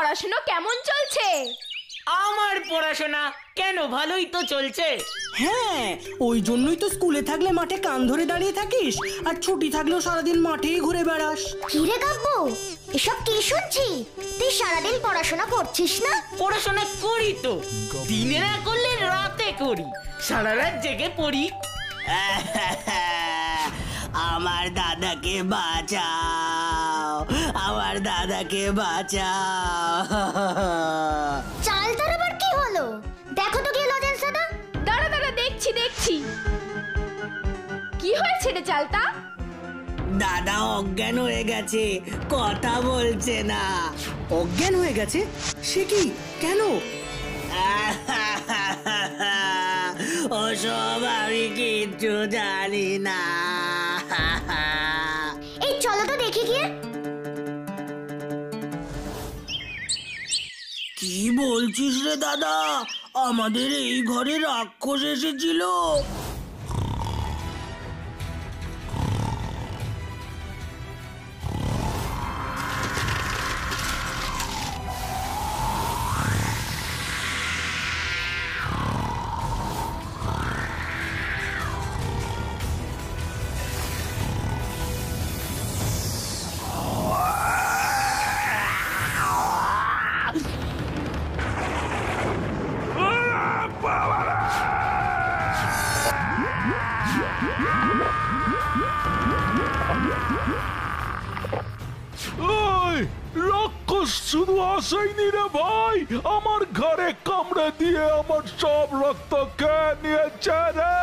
পড়াশোনা কেমন চলছে? আমার পড়াশোনা কেন, ভালোই তো চলছে। হ্যাঁ, ওই জন্যই তো স্কুলে থাকলে মাঠে কান ধরে দাঁড়িয়ে থাকিস, আর ছুটি থাকলেও সারাদিন মাঠেই ঘুরে বেড়াস। কি রে কাব্বু, এসব কি শুনছি? তুই সারাদিন পড়াশোনা করছিস না? পড়াশোনা করি তো, দিনে না করলে রাতে করি, সারা রাত জেগে পড়ি। আমার দাদাকে বাঁচাও, আমার দাদাকে বাঁচাও। চালতার আবার কি হলো? দেখো তো কি লজেন্স দাদা। দাঁড়া দাঁড়া, দেখছি দেখছি। কি হয়েছে রে চালতা? দাদা অজ্ঞান হয়ে গেছে, কথা বলছে না। অজ্ঞান হয়ে গেছে? সে কি, কেন? ওসব আমি কিচ্ছু জানি না। এই চলো তো দেখি গিয়ে। কি বলছিস রে দাদা? আমাদের এই ঘরে রাক্ষস এসেছিল? রাক্ষস শুধু আসেনি রে ভাই, আমার ঘরে কামড়ে দিয়ে আমার সব রক্ত খেয়ে নিয়েছে রে।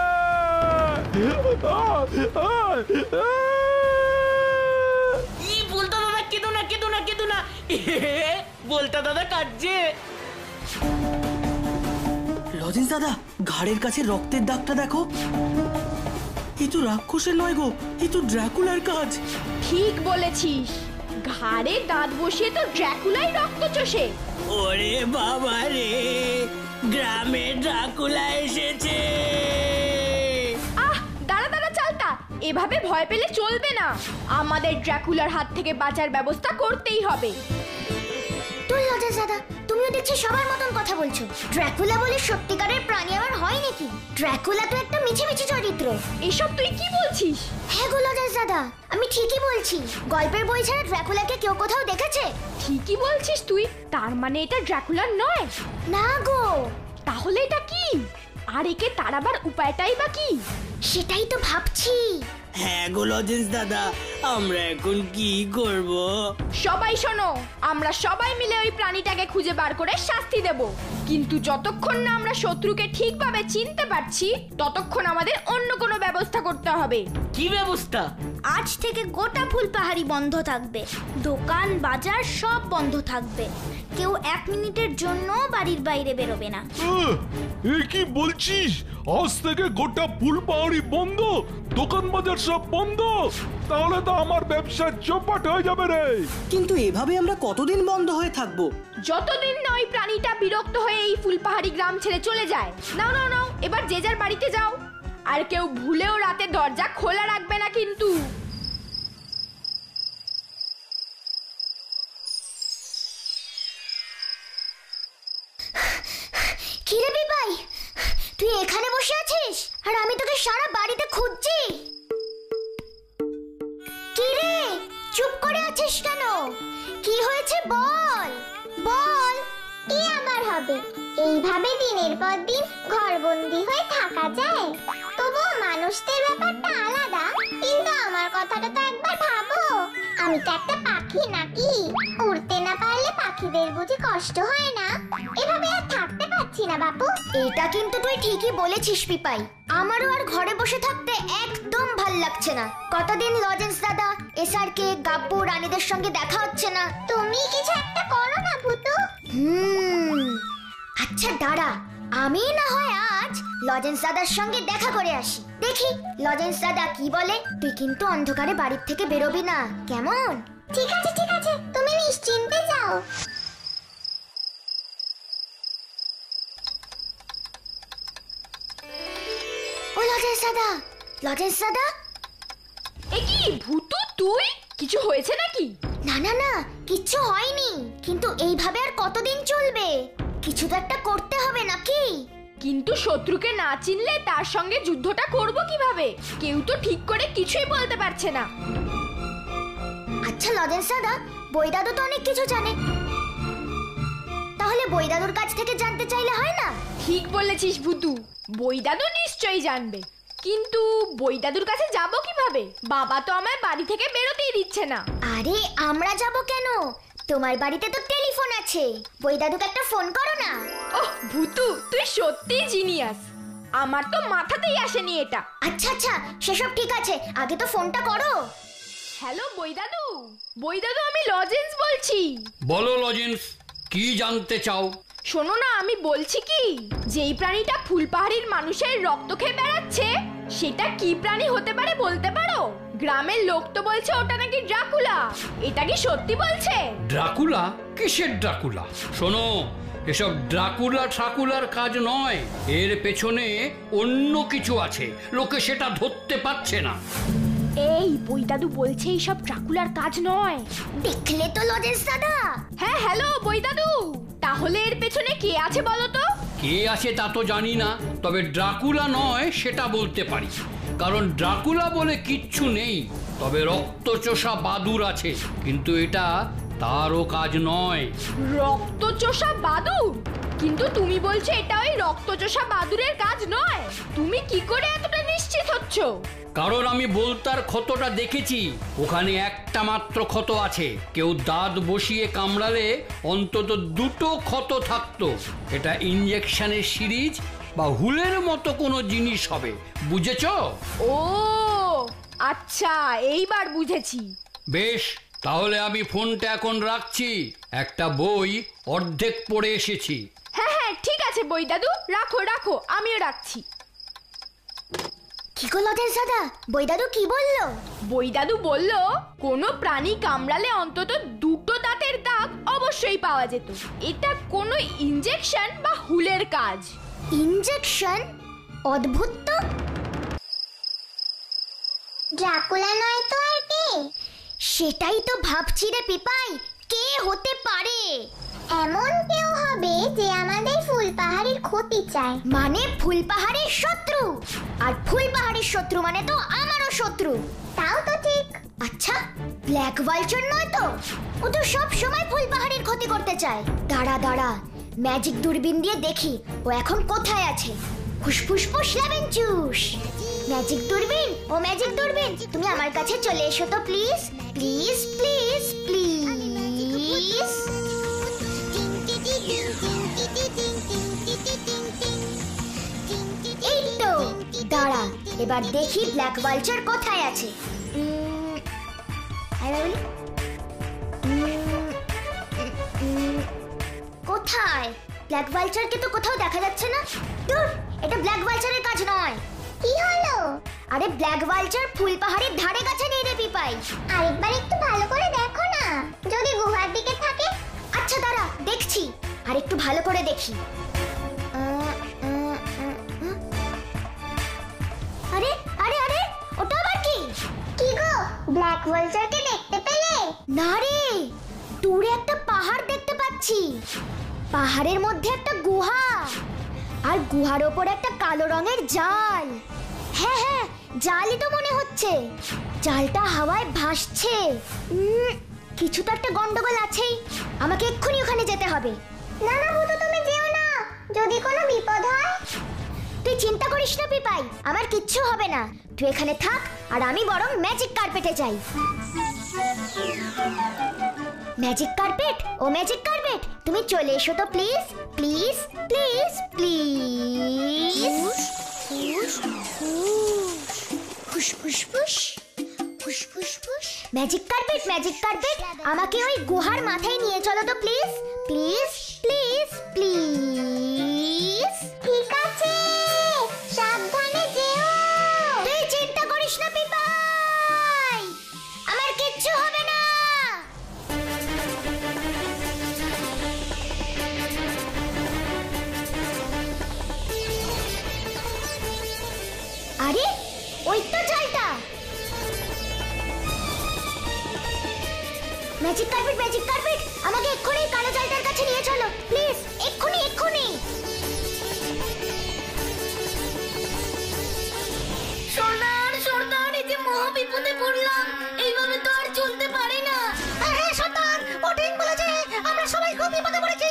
বলতা দাদা কেঁদো না, কেঁদো না, কেঁদো না। বলতা দাদা কাঁদছে। লজেন্স দাদা, ঘাড়ের কাছে রক্তের দাগটা দেখো। এ তো রাক্ষসের নয় গো, এ তো ড্রাকুলার কাজ। ঠিক বলেছিস, ঘাড়ে দাঁত বসিয়ে তো ড্রাকুলাই রক্ত চষে। ওরে বাবা রে, গ্রামে ড্রাকুলা এসেছে। আহ, দাঁড়া দাঁড়া চালতা, এভাবে ভয় পেলে চলবে না। আমাদের ড্রাকুলার হাত থেকে বাঁচার ব্যবস্থা করতেই হবে। তুই লজেন্স দাদা, তুমিও দেখছি সবার মতন কথা বলছো। ড্রাকুলা বলে সত্যিকারের প্রাণী আবার হয় নাকি? ড্রাকুলা তো একটা মিছিমিছি চরিত্র। এসব তুই কি বলছিস? হ্যাঁ গো লজেন্স দাদা, আমি ঠিকই বলছি। গল্পের বই ছাড়া ড্রাকুলাকে কেউ কোথাও দেখেছে? ঠিকই বলছিস তুই, তার মানে এটা ড্রাকুলার নয়? না গো। তাহলে এটা কি? আর একে তাড়াবার উপায়টাই বা কি? সেটাই তো ভাবছি। হ্যাঁ গো লজেন্স দাদা, আমরা এখন কি করব? সবাই শোনো, আমরা সবাই মিলে ওই প্রাণীটাকে খুঁজে বার করে শাস্তি দেব। কিন্তু যতক্ষণ না আমরা শত্রুকে ঠিকভাবে চিনতে পারছি, ততক্ষণ আমাদের অন্য কোনো ব্যবস্থা করতে হবে। কি ব্যবস্থা? আজ থেকে গোটা ফুলপাহাড়ি বন্ধ থাকবে, দোকান বাজার সব বন্ধ থাকবে। কেউ 1 মিনিটের জন্য বাড়ির বাইরে বেরোবে না। এ কি বলছিস? আজ থেকে গোটা ফুলপাহাড়ি বন্ধ, দোকান বাজার সব বন্ধ? তাহলে তো আমার ব্যবসা চৌপাট হয়ে যাবে রে। কিন্তু এভাবে আমরা কতদিন বন্ধ হয়ে থাকবো? যতদিন না ওই প্রাণীটা বিরক্ত হয়ে এই ফুলপাহাড়ি গ্রাম ছেড়ে চলে যায়। নাও নাও নাও, এবার যে যার বাড়িতে যাও। আর কেউ ভুলেও রাতে দরজা খোলা রাখবে না কিন্তু। কি রে বিপাই, তুই এখানে বসে আছিস আর আমি তোকে সারা বাড়িতে খুঁজছি। কি রে, চুপ করে আছিস কেন? কি হয়েছে বল বল। কি আমার হবে? এইভাবে দিনের পর দিন ঘরবন্দি হয়ে থাকা যায়? তবুও মানুষদের ব্যাপারটা আলাদা। কিন্তু আমার কথাটা তো একবার ভাবো, আমি তো একটা পাখি নাকি? উড়তে না পারলে পাখিদের বুঝি কষ্ট হয় না? এভাবে আর থাকতে পারছি না বাপু। এটা কিন্তু তুই ঠিকই বলেছিস পিপাই, আমারও আর ঘরে বসে থাকতে একদম ভাল লাগছে না। কতদিন লজেন্স দাদা, এসআরকে, গাব্বু, রানীদের সঙ্গে দেখা হচ্ছে না। তুমি কিছু একটা করো না ভূতু। আচ্ছা দাঁড়া, আমি না হয় আজ লজেন্স দাদার সঙ্গে দেখা করে আসি, দেখি লজেন্স দাদা কি বলে। তুই কিন্তু অন্ধকারে বাড়ির থেকে বেরোবি না, কেমন? ঠিক আছে ঠিক আছে, তুমি নিশ্চিন্তে যাও। ও লজেন্স দাদা, লজেন্স দাদা। এ কি ভূতু, তুই? কিছু হয়েছে নাকি? না না না, কিচ্ছু হয়নি, কিন্তু এইভাবে আর কতদিন চলবে? কিছু তো একটা করতে হবে নাকি? কিন্তু শত্রুকে না চিনলে তার সঙ্গে যুদ্ধটা করব কিভাবে? কেউ তো ঠিক করে কিছুই বলতে পারছে না। আচ্ছা লজেন্স দাদা, বই দাদু তো অনেক কিছু জানে, তাহলে বই দাদুর কাছ থেকে জানতে চাইলে হয় না? ঠিক বলেছিস ভুতু, বই দাদু নিশ্চয়ই জানবে, কিন্তু বই দাদুর কাছে যাব কিভাবে? বাবা তো আমায় বাড়ি থেকে বেরোতেই দিচ্ছে না। আরে আমরা যাব কেন? তোমার বাড়িতে তো টেলিফোন আছে, বই দাদুকে একটা ফোন করো না। ওহ ভুতু, তুই সত্যিই জিনিয়াস, আমার তো মাথাতেই আসেনি এটা। আচ্ছা আচ্ছা, সেসব ঠিক আছে, আগে তো ফোনটা করো। হ্যালো বই দাদু, বই দাদু আমি লজেন্স বলছি। বলো লজেন্স, কি জানতে চাও? শোনো না, আমি বলছি কি, যেই প্রাণীটা ফুলপাহাড়ির মানুষের রক্ত খেয়ে বেড়াচ্ছে, সেটা কি প্রাণী হতে পারে বলতে পারো? গ্রামের লোক তো বলছে ওটা নাকি ড্রাকুলা, এটা কি সত্যি বলছে? ড্রাকুলা? কিসের ড্রাকুলা? শোনো, এসব ড্রাকুলা ঠাকুলার কাজ নয়, এর পেছনে অন্য কিছু আছে, লোকে সেটা ধরতে পারছে না। এই বই দাদু বলছে এইসব ড্রাকুলার কাজ নয়। দেখলে তো লজেন্স দাদা। হ্যাঁ হ্যালো বই দাদু, তাহলে এর পেছনে কে আছে বলো তো? কে আছে তা তো জানি না, তবে ড্রাকুলা নয় সেটা বলতে পারি, কারণ ড্রাকুলা বলে কিচ্ছু নেই, তবে রক্তচোষা বাদুড় আছে, কিন্তু এটা তারও কাজ নয়। রক্তচোষা বাদুড়? কিন্তু তুমি বলছো এটা ওই রক্তচোষা বাদুড়ের কাজ নয়, তুমি কি করে এতটা নিশ্চিত হচ্ছ? কারণ আমি বলতার ক্ষতটা দেখেছি, ওখানে একটা মাত্র ক্ষত আছে, কেউ দাঁত বসিয়ে কামড়ালে অন্তত দুটো ক্ষত থাকতো। এটা ইঞ্জেকশনের সিরিজ বা হুলের মতো কোনো জিনিস হবে, বুঝেছো? ও আচ্ছা, এইবার বুঝেছি। বেশ, তাহলে আমি ফোনটা এখন রাখছি, একটা বই অর্ধেক পড়ে এসেছি। হ্যাঁ হ্যাঁ ঠিক আছে বই দাদু, রাখো রাখো, আমিও রাখছি। কি গো লজেন্স দাদা, বই দাদু কি বললো? বই দাদু বলল কোনো প্রাণী কামড়ালে অন্তত দুটো দাঁতের দাগ অবশ্যই পাওয়া যেত, এটা কোনো ইনজেকশন বা হুলের কাজ। ইনজেকশন? অদ্ভুত তো। ড্রাকুলা নয় তো আর কে? সেটাই তো ভাবছি রে পিপাই, কে হতে পারে? এমন কেউ হবে যে আমাদের ফুলপাহাড়ির ক্ষতি চায়। মানে ফুলপাহাড়ের শত্রু, আর ফুলপাহাড়ের শত্রু মানে তো আমারও শত্রু। তাও তো ঠিক। আচ্ছা, ব্ল্যাক ভালচার নয় তো? ও তো সব সময় ফুলপাহাড়ের ক্ষতি করতে চায়। দাঁড়া দাঁড়া, ম্যাজিক দূরবীন দিয়ে দেখি ও এখন কোথায় আছে। ফুসফুসফুস লেবেনচুস, ম্যাজিক দূরবীন, ও ম্যাজিক দূরবীন, তুমি আমার কাছে চলে এসো তো প্লিজ, প্লিজ প্লিজ প্লিজ। এই তো, দাঁড়া, এবার দেখি ব্ল্যাক ভালচার কোথায় আছে। কোথায়? ব্ল্যাক ভালচারকে তো কোথাও দেখা যাচ্ছে না। দূর, এটা ব্ল্যাক ভালচারের কাজ নয়। কি হলো? আরে ব্ল্যাক ভালচার ফুলপাহাড়ের ধারে কাছে নেই রে পিপাই। আরেকবার একটু ভালো করে দেখো না, যদি গুহার দিকে থাকে। আচ্ছা দাঁড়া, দেখছি, আর একটু ভালো করে দেখি। আরে আরে আরে, ওটা আবার কি? কি গো, ব্ল্যাক ভালচারকে দেখতে পেলে? না রে, দূরে একটা পাহাড় দেখতে পাচ্ছি, পাহাড়ের মধ্যে একটা গুহা, আর গুহার ওপর একটা কালো রঙের জাল। হ্যাঁ হ্যাঁ, জালই তো মনে হচ্ছে, জালটা হাওয়ায় ভাসছে। কিছু তো একটা গন্ডগোল আছেই, আমাকে এক্ষুনি ওখানে যেতে হবে। না না ভূতু, তুমি যেও না, যদি কোনো বিপদ হয়। তুই চিন্তা করিস না পিপাই, আমার কিচ্ছু হবে না, তুই এখানে থাক, আর আমি বরং ম্যাজিক কার্পেটে যাই। ম্যাজিক কার্পেট, ও ম্যাজিক কার্পেট, তুমি চলে এসো তো প্লিজ, প্লিজ প্লিজ প্লিজ। ফুসফুসফুস, ফুসফুসফুস। ম্যাজিক কার্পেট, ম্যাজিক কার্পেট, আমাকে ওই গুহার মাথায় নিয়ে চলো তো প্লিজ, প্লিজ প্লিজ প্লিজ। ঠিক আছে, সাবধানে যেও। তুই চিন্তা করিস না পিপাই, আমার কিচ্ছু হবে না। আরে ওই তো জালটা। ম্যাজিক কার্পেট, আমাকে এক্ষুনি কালো জালটার কাছে নিয়ে চলো প্লিজ, এক্ষুনি। সর্দার, এই যে মহা বিপদে পড়লাম, এইভাবে তো আর চলতে পারি না। হ্যাঁ সর্দার, ও ঠিক বলেছে, আমরা সবাই খুব বিপদে পড়েছি।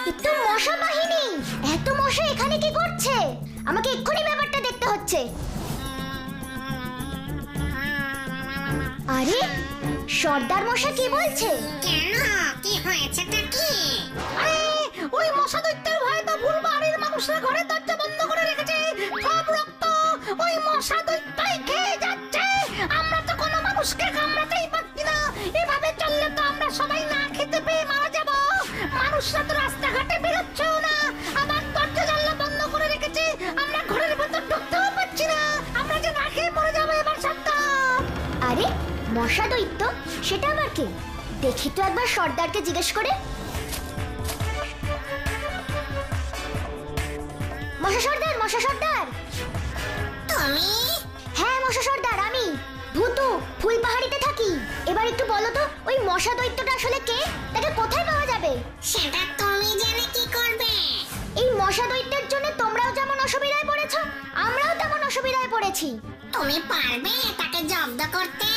এত মশা বাহিনী, এত মশা এখানে কি করছে? আমাকে এক্ষুনি ব্যাপারটা দেখতে হচ্ছে। আরে সর্দার মশা কি বলছে? কেন, কি হয়েছেটা কি? আরে ওই মশা দৈত্যের ভয়ে তো ফুলবাড়ির মানুষরা ঘরে দরজা বন্ধ করে রেখেছে। সব রক্ত ওই মশা দৈত্যই খেয়ে যাচ্ছে। আমরা তো কোনো মানুষকে কামড়াতেই পারছি না। এভাবে চললে তো আমরা সবাই না খেতে পেয়ে মারা যাব। মানুষরা তো রাস্তাঘাটে বেরোচ্ছেও না, আবার দরজা জানলা বন্ধ করে রেখেছে। আমরা ঘরের ভেতর ঢুকতেও পারছি না। আমরা যে না খেয়ে মরে যাবো এবার সাবধান। আরে মশা দৈত্য, সেটা আবার কি? দেখি তো একবার সর্দারকে জিজ্ঞেস করে। মশা সর্দার। তুমি? হ্যাঁ মশা সর্দার, আমি ভূতু, ফুলপাহাড়িতে থাকি। এবার একটু বলো তো, ওই মশা দৈত্যটা আসলে কে? তাকে কোথায় পাওয়া যাবে? সেটা তুমি জেনে কি করবে? এই মশা দৈত্যের জন্য তোমরাও যেমন অসুবিধায় পড়েছো, আমরাও তেমন অসুবিধায় পড়েছি। তুমি পারবে তাকে জব্দ করতে?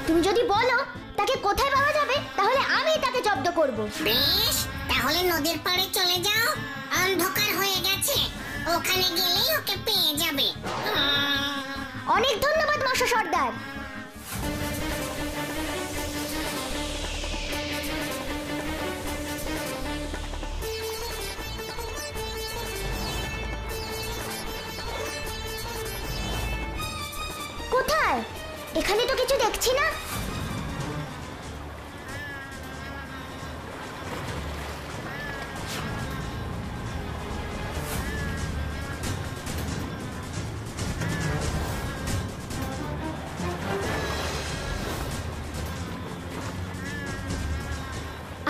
তুমি যদি বলো তাকে কোথায় পাওয়া যাবে, তাহলে আমি তাকে জব্দ করব। বেশ, তাহলে নদীর পাড়ে চলে যাও, অন্ধকার হয়ে গেছে, ওখানে গেলেই ওকে পেয়ে যাবে। অনেক ধন্যবাদ মশা সর্দার। কোথায়? এখানে তো কিছু দেখছি না।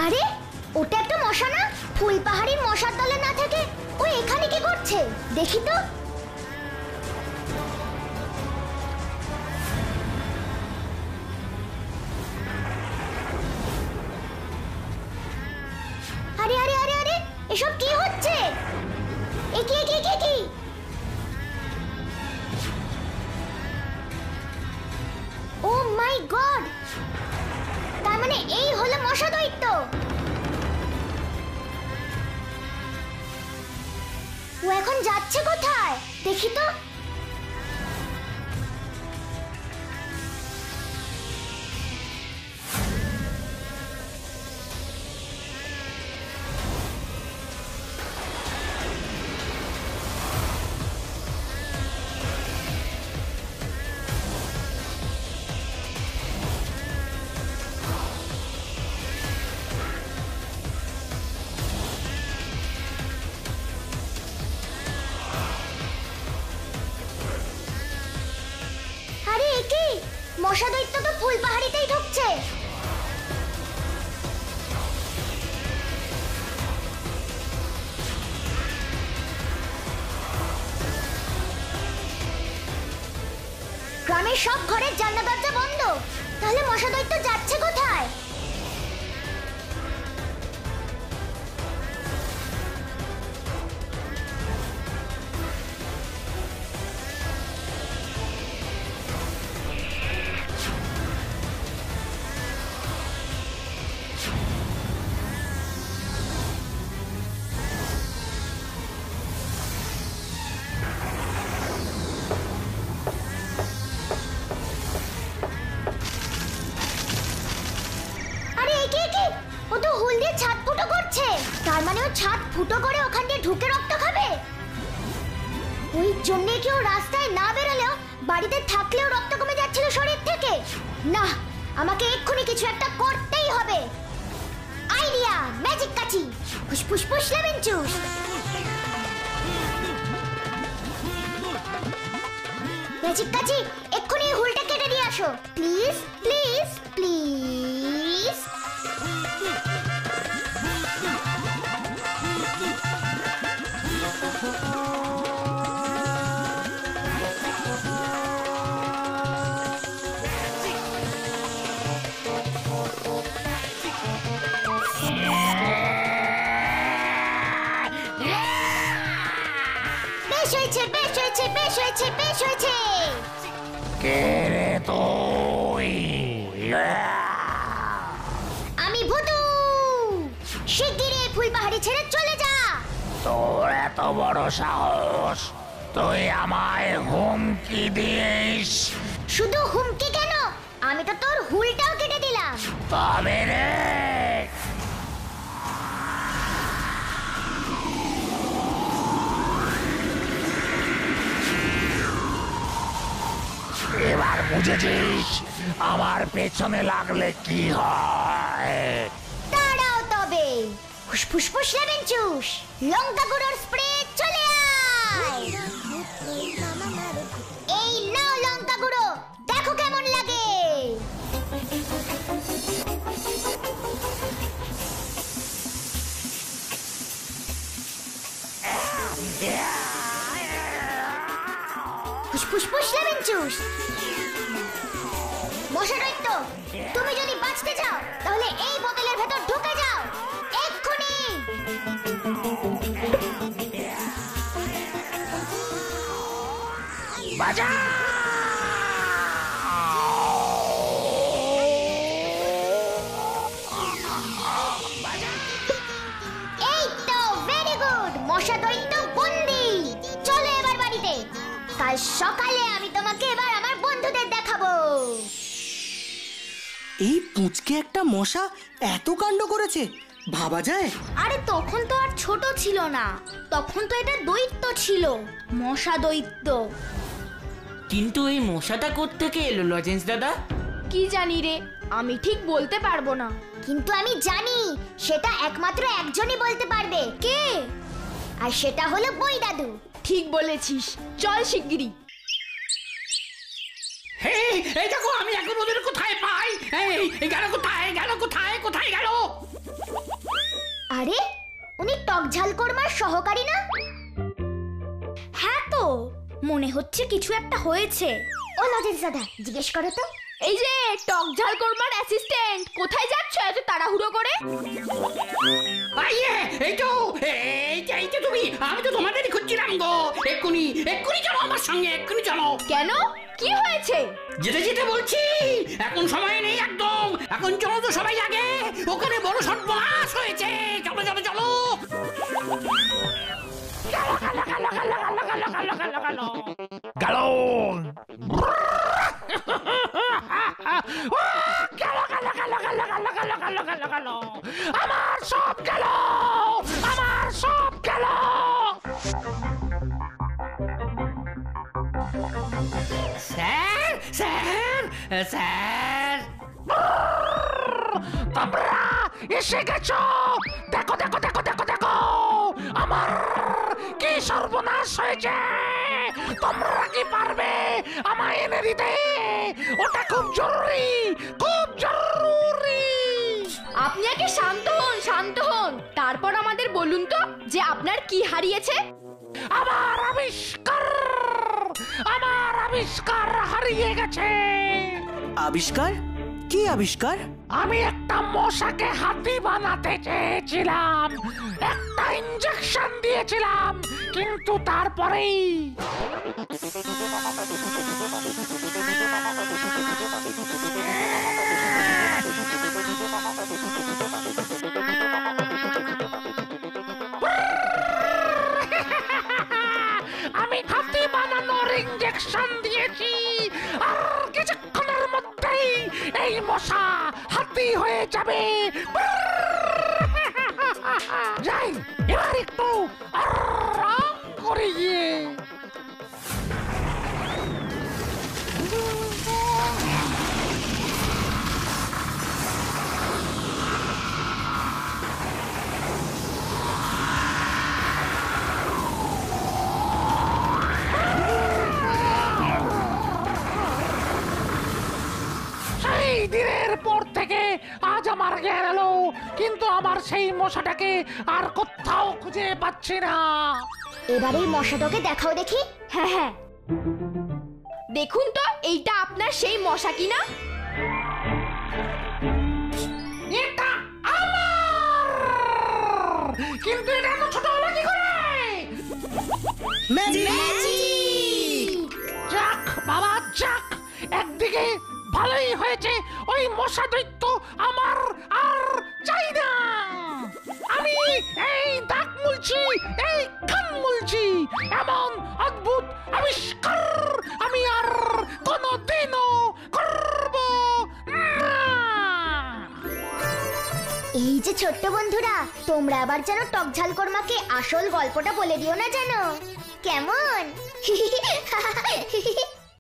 আরে ওটা একটা মশা না? ফুলপাহাড়ির মশার দলে না থেকে ও এখানে কি করছে দেখি তো। আরে আরে আরে আরে, এসব কি হচ্ছে? কি ও মাই গড, তার মানে এই হলো মশা দৈত্য। ও এখন যাচ্ছে কোথায় দেখি তো। মশা দৈত্য তো ফুলপাহাড়িতেই ঢুকছে। গ্রামের সব ঘরের জানলা দরজা বন্ধ, তাহলে মশা দৈত্য যাচ্ছে কোথায়? তার মানে ও ছাদ ফুটো করে ওখান দিয়ে ঢুকে রক্ত খাবে। ওই জন্য কেউ রাস্তায় না বেরোলেও বাড়িতে থাকলেও রক্ত কমে যাচ্ছিল শরীর থেকে। না, আমাকে এক্ষুনি কিছু একটা করতেই হবে। আইডিয়া, ম্যাজিক কাঠি, ফুসফুস ফুস লেমন জুস। ম্যাজিক কাঠি, এক্ষুনি হুলটা কেটে দিয়ে আসো প্লিজ প্লিজ প্লিজ। তোর এত বড় সাহস, তুই আমায় হুমকি দিস? শুধু হুমকি কেন, আমি তো তোর হুলটাও কেটে দিলাম। তবে রে, এবার বুঝেছিস আমার পেছনে লাগলে কি হয়? দাঁড়াও তবে, ফুসফুস ফুসলাবেন চুস, লঙ্কা গুঁড়োর স্প্রে চলে আয়। এই নাও লঙ্কা গুঁড়ো, দেখো কেমন লাগে। ফুসফুস ফুসলাবেন চুস। মশা দৈত্য, তুমি যদি বাঁচতে চাও তাহলে এই বোতলের ভেতর ঢুকে যাও এক্ষুনি। বাজা! এই তো, ভেরি গুড, মশা দৈত্য বন্দি। চলো এবার বাড়িতে, কাল সকালে আমি তোমাকে এবার আমার বন্ধুদের দেখাবো। এই পুঁচকে একটা মশা এত কাণ্ড করেছে, ভাবা যায়? আরে তখন তো আর ছোট ছিল না, তখন তো এটা দৈত্য ছিল, মশা দৈত্য। কিন্তু এই মশাটা কোত্থেকে এলো লজেন্স দাদা? কি জানি রে, আমি ঠিক বলতে পারবো না। কিন্তু আমি জানি সেটা একমাত্র একজনই বলতে পারবে। কে? আর সেটা হলো বই দাদু। ঠিক বলেছিস, চল শিগগিরই। এই দেখো, আমি এখন ওদের কোথায় পাই? এই গেল কোথায়, গেল কোথায়, কোথায় গেল? আরে, উনি টকঝাল কর্মার সহকারী না? হ্যাঁ তো, মনে হচ্ছে কিছু একটা হয়েছে। ও লজেন্স দাদা, জিজ্ঞেস করো তো। এই যে টকঝাল কর্মার অ্যাসিস্ট্যান্ট, কোথায় যাচ্ছ এত তাড়াহুড়ো করে? এই তো তুমি, আমি তো তোমাদেরই খুঁজছিলাম গো। এক্ষুনি এক্ষুনি চলো আমার সঙ্গে, এক্ষুনি চলো। কেন, কি হয়েছে? যেতে যেতে বলছি, এখন সময় নেই একদম। এখন চলো তো সবাই আগে, ওখানে বড় সর্বনাশ হয়েছে। চলো চলো চলো। গেল আমার সব গেল, আমার সব গেল। স্যার স্যার স্যার, তোমরা এসে গেছো। দেখো দেখো দেখো দেখো দেখো, আমার কি সর্বনাশ হয়েছে। তোমরা কি পারবে আমায় এনে দিতে? ওটা খুব জরুরি, খুব জরুরি। আপনি আগে শান্ত হন, শান্ত হন, তারপর আমাদের বলুন তো যে আপনার কি হারিয়েছে। আমার আবিষ্কার, আমার আবিষ্কার হারিয়ে গেছে। আবিষ্কার? কি আবিষ্কার? আমি একটা মশাকে হাতি বানাতে চেয়েছিলাম, একটা ইনজেকশন দিয়েছিলাম, কিন্তু তারপরেই আমি হাতি বানানোর ইনজেকশন দিয়েছি, আর কিছুক্ষণের মধ্যেই এই মশা হাতি হয়ে যাবে। যাই এবার একটু আরাম করে গিয়ে। সেই দিনের পর থেকে আজ আমার জ্ঞান এলো, কিন্তু আমার সেই মশাটাকে আর কোথাও খুঁজে পাচ্ছি না। এবার এই মশাটাকে দেখাও দেখি। হ্যাঁ হ্যাঁ, দেখুন তো এইটা আপনার সেই মশা কিনা। এটা আমার, কিন্তু এটা এত ছোট হলো কি করে? যাক বাবা যাক, একদিকে ভালোই হয়েছে, ওই মশা দৈত্য আমার আর চাই না। আমি এই দাগ বলছি, এই খান বলছি, এমন অদ্ভুত আবিষ্কার আমি আর কোনোদিনও করব না। এই যে ছোট্ট বন্ধুরা, তোমরা আবার যেন টকঝাল কর্মাকে আসল গল্পটা বলে দিও না যেন, কেমন?